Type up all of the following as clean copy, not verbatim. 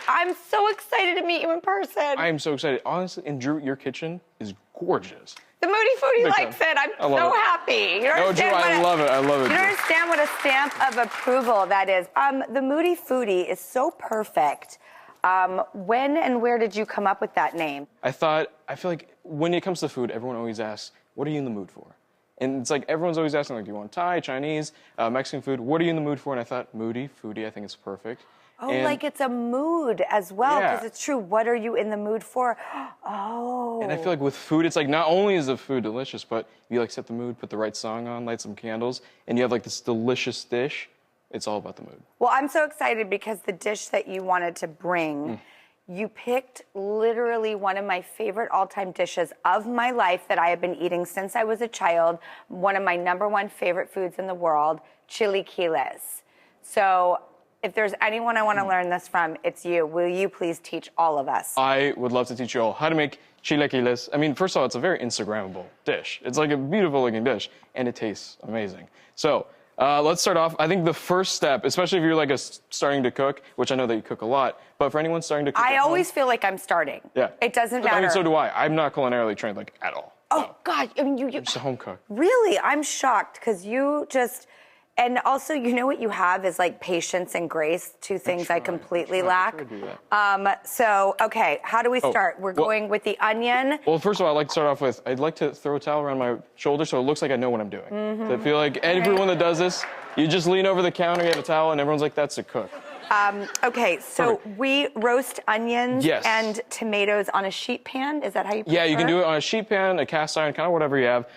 I'm so excited to meet you in person. I am so excited. Honestly, and Drew, your kitchen is gorgeous. The Moody Foody likes it. I'm so happy. No, Drew, I love it. I love it. You don't understand what a stamp of approval that is. The Moody Foody is so perfect. When and where did you come up with that name? I feel like when it comes to food, everyone always asks, what are you in the mood for? And it's like everyone's always asking, like, do you want Thai, Chinese, Mexican food? What are you in the mood for? And I thought, Moody Foody, I think it's perfect. Oh, and like it's a mood as well, because yeah. it's true. What are you in the mood for? Oh. And I feel like with food, it's like not only is the food delicious, but you like set the mood, put the right song on, light some candles, and you have like this delicious dish. It's all about the mood. Well, I'm so excited because the dish that you wanted to bring, you picked literally one of my favorite all-time dishes of my life that I have been eating since I was a child, one of my #1 favorite foods in the world, chilaquiles. So if there's anyone I want to learn this from, it's you. Will you please teach all of us? I would love to teach you all how to make chilaquiles. I mean, first of all, it's a very Instagrammable dish. It's like a beautiful looking dish, and it tastes amazing. So let's start off. I think the first step, especially if you're like starting to cook, which I know that you cook a lot, but for anyone starting to cook I always feel like I'm starting. Yeah. It doesn't matter. I mean, so do I. I'm not culinarily trained, like, at all. Oh, no. God. I mean, you just a home cook. Really? I'm shocked, because you just... And also, you know what you have is like patience and grace, two things I completely lack. So, okay, how do we start? We're going with the onion. Well, first of all, I'd like to start off with, I'd like to throw a towel around my shoulder so it looks like I know what I'm doing. So I feel like everyone that does this, you just lean over the counter, you have a towel, and everyone's like, that's a cook. Okay, so we roast onions and tomatoes on a sheet pan. Is that how you prefer? Yeah, you can do it on a sheet pan, a cast iron, kind of whatever you have.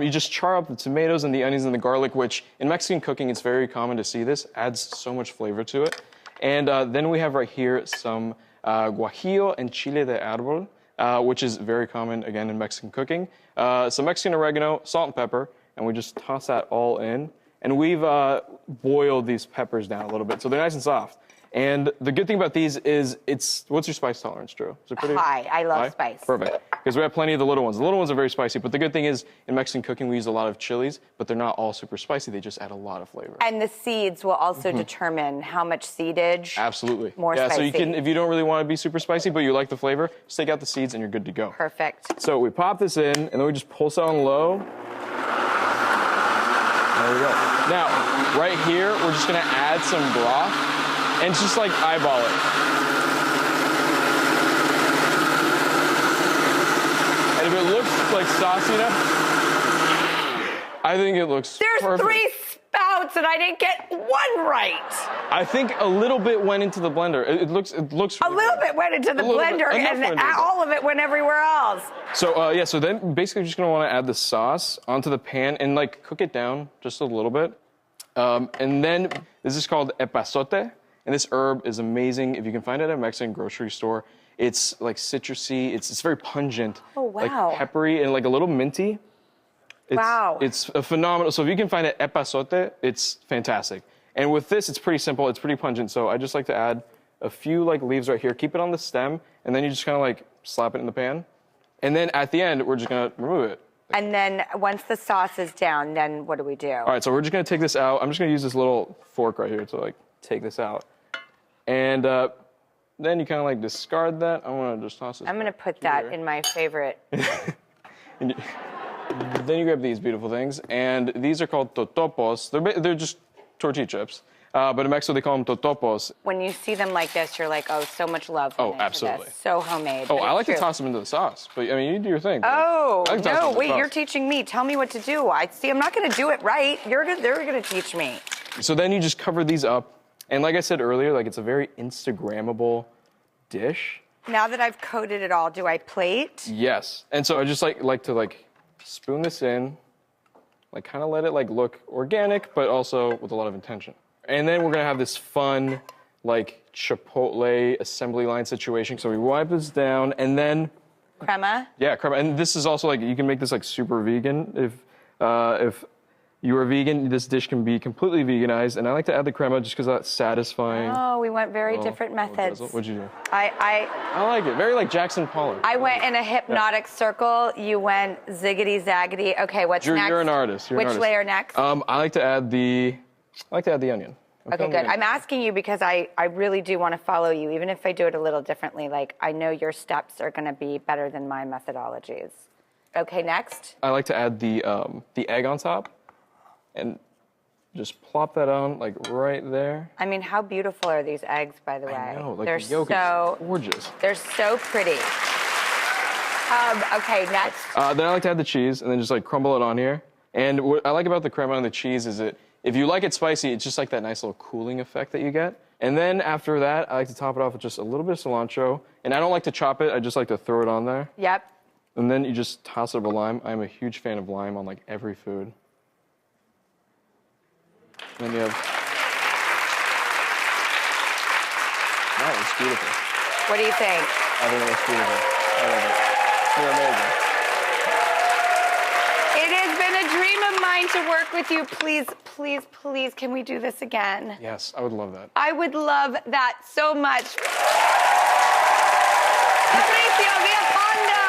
You just char up the tomatoes and the onions and the garlic, which in Mexican cooking, it's very common to see this. Adds so much flavor to it. And then we have right here some guajillo and chile de árbol, which is very common, again, in Mexican cooking. Some Mexican oregano, salt and pepper, and we just toss that all in. And we've boiled these peppers down a little bit, so they're nice and soft. And the good thing about these is what's your spice tolerance, Drew? Is it pretty high? I love spice. Perfect. Because we have plenty of the little ones. The little ones are very spicy, but the good thing is in Mexican cooking we use a lot of chilies, but they're not all super spicy. They just add a lot of flavor. And the seeds will also determine how much seedage. Absolutely. More spicy. So you can, if you don't really want to be super spicy, but you like the flavor, just take out the seeds and you're good to go. Perfect. So we pop this in, and then we just pulse it on low. There we go. Now, right here, we're just gonna add some broth and just like eyeball it. And if it looks like saucy enough, I think it looks perfect. There's 3 spouts and I didn't get one right. I think a little bit went into the blender. It looks really a little bit went into the blender and all of it went everywhere else. So so then basically you're just gonna want to add the sauce onto the pan and like cook it down just a little bit. And then this is called epazote, and this herb is amazing. If you can find it at a Mexican grocery store, it's like citrusy. It's very pungent. Oh wow! Like peppery and like a little minty. Wow! It's a phenomenal. So if you can find it epazote, it's fantastic. And with this, it's pretty simple. It's pretty pungent. So I just like to add a few like leaves right here. Keep it on the stem, and then you just kind of like slap it in the pan. And then at the end, we're just gonna remove it. And then once the sauce is down, then what do we do? All right, so we're just gonna take this out. I'm just gonna use this little fork right here to like take this out. And then you kind of like discard that. I wanna just toss this. I'm gonna put that in my favorite. Then you grab these beautiful things, and these are called totopos. They're just tortilla chips. But in Mexico, they call them totopos. When you see them like this, you're like, oh, so much love. Oh, absolutely. This. So homemade. Oh, I like to toss them into the sauce. But, I mean, you do your thing. Oh, no, wait, you're teaching me. Tell me what to do. I'm not going to do it right. They're going to teach me. So then you just cover these up. And like I said earlier, like it's a very Instagrammable dish. Now that I've coated it all, do I plate? Yes. And so I just like to spoon this in, like kind of let it like look organic, but also with a lot of intention. And then we're gonna have this fun, like Chipotle assembly line situation. So we wipe this down, and then crema. Yeah, crema. And this is also like you can make this like super vegan. If you are vegan, this dish can be completely veganized. And I like to add the crema just because that's satisfying. Oh, we went very different methods. What'd you do? I like it. Very like Jackson Pollock. I went in a hypnotic circle. You went ziggity zaggity. Okay, what's Drew, next? You're an artist. Which layer next? I like to add the onion. Okay, good. I'm asking you because I really do want to follow you, even if I do it a little differently. Like, I know your steps are going to be better than my methodologies. Okay, next. I like to add the egg on top and just plop that on, like, right there. I mean, how beautiful are these eggs, by the way? I know, like, they're the yolk so is gorgeous. They're so pretty. Okay, next. Then I like to add the cheese and then just, like, crumble it on here. And what I like about the crema and the cheese is if you like it spicy, it's just like that nice little cooling effect that you get. And then after that, I like to top it off with just a little bit of cilantro. And I don't like to chop it, I just like to throw it on there. Yep. And then you just toss it with lime. I'm a huge fan of lime on, like, every food. And then you have... That was beautiful. What do you think? I think it looks beautiful. I love it. You're amazing. It has been a dream of mine to work with you. Please, please, please, can we do this again? Yes, I would love that. I would love that so much. Fabrizio Villalpando,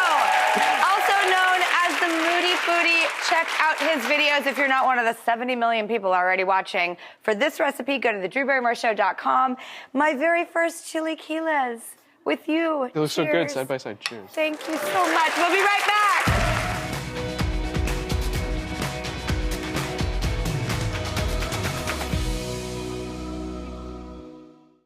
also known as the Moody Foody. Check out his videos if you're not one of the 70 million people already watching. For this recipe, go to thedrewbarrymoreshow.com. My very first chilaquiles with you. They look so good Cheers. side by side. Cheers. Thank you so much. We'll be right back.